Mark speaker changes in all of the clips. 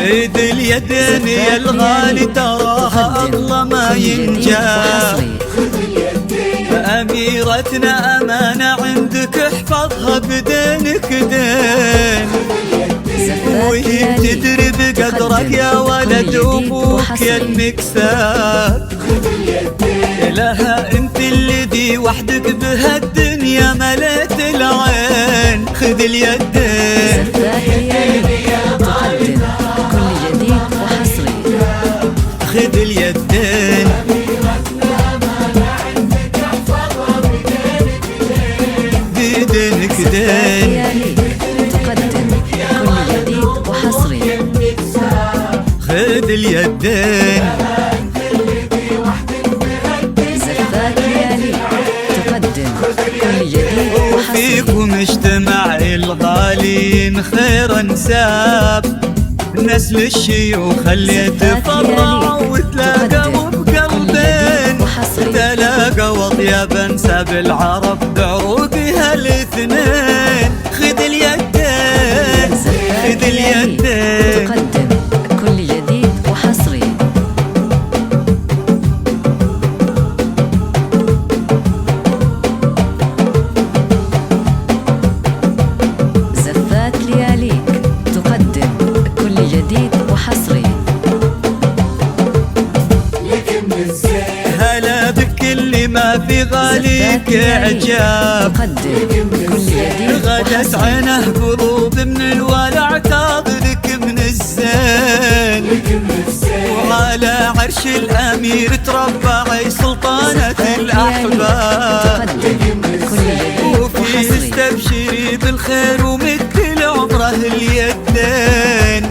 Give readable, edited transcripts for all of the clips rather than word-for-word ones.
Speaker 1: خذ اليدين يا الغالي تراها أغلى ما ينجاب. أميرتنا أمانة عندك احفظها بدينك دين، وهي بتدري بقدرك يا ولد وابوك يا المكساب. لها انت الذي وحدك بهالدنيا مليت العين. خذ اليدين
Speaker 2: تقدم كل جديد وحصري.
Speaker 1: خذ اليدين بدينك دين.
Speaker 2: تقدم كل جديد وحصري.
Speaker 1: خذ اليدين
Speaker 2: زفات ليالي تقدم كل جديد وحصري.
Speaker 1: فيكم اجتمع الغالين خير انساب، نسل الشيوخ اللي يتفرعوا وتلاقوا بقلبين. تلاقوا اطيب انساب العرب بعروقها الاثنين. خذ اليدين خذ اليدين
Speaker 2: تقدم كل جديد وحصري. زفات لياليك تقدم كل جديد وحصري.
Speaker 1: هلا بكل ما في غاليك اعجاب.
Speaker 2: تقدم كل جديد
Speaker 1: غدت عينه قلوب من الولع تاخذك من الزين. وعلى عرش الامير تربعي سلطانة الاحباب.
Speaker 2: تقدم كل جديد
Speaker 1: وفي
Speaker 2: وحصري.
Speaker 1: استبشري بالخير ومثل عمره اليدين.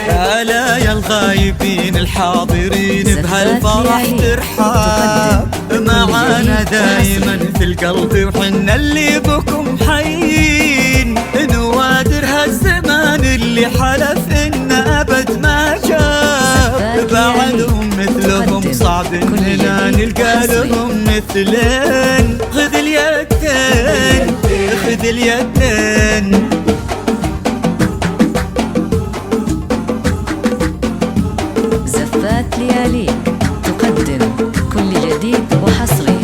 Speaker 1: هلا يا الغايبين الحاضرين بهالفرح ترحاب. معانا دايما في القلب وحنا اللي بكم حيين. نوادر هالزمان اللي حلف إن أبد ما جاب. بعدهم مثلهم صعب إننا نلقى لهم مثلين. خذ اليدين خذ اليدين
Speaker 2: زفات لياليك تقدم كل جديد وحصري.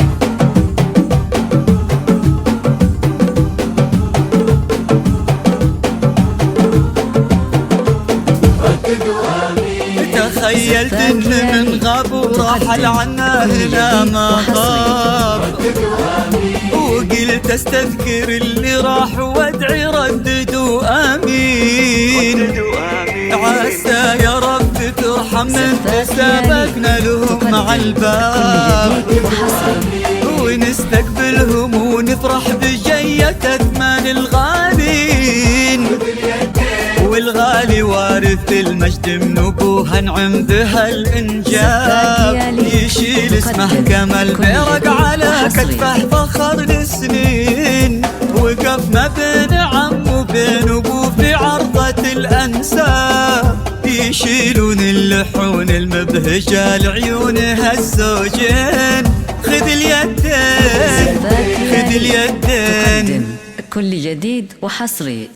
Speaker 1: تخيلت ان من غاب ورحل عنا هنا ما غاب. وقلت استذكر اللي راح وادعي رددوا امين. عسى يا رب ترحمنا سبقنا لهم مع الباب. ونستقبلهم ونفرح بجية اثمان الغالين. والغالي وارث المجد من ابوها نعم بها الانجاب. يشيل اسمه كما البيرق على كتفه فخر لسنين. وقف ما بين عم وبين ابوه في عرضة الانساب. يشيلون اللحون المبهجة لعيونها الزوجين. خذ اليدين خذ اليدين
Speaker 2: كل جديد وحصري.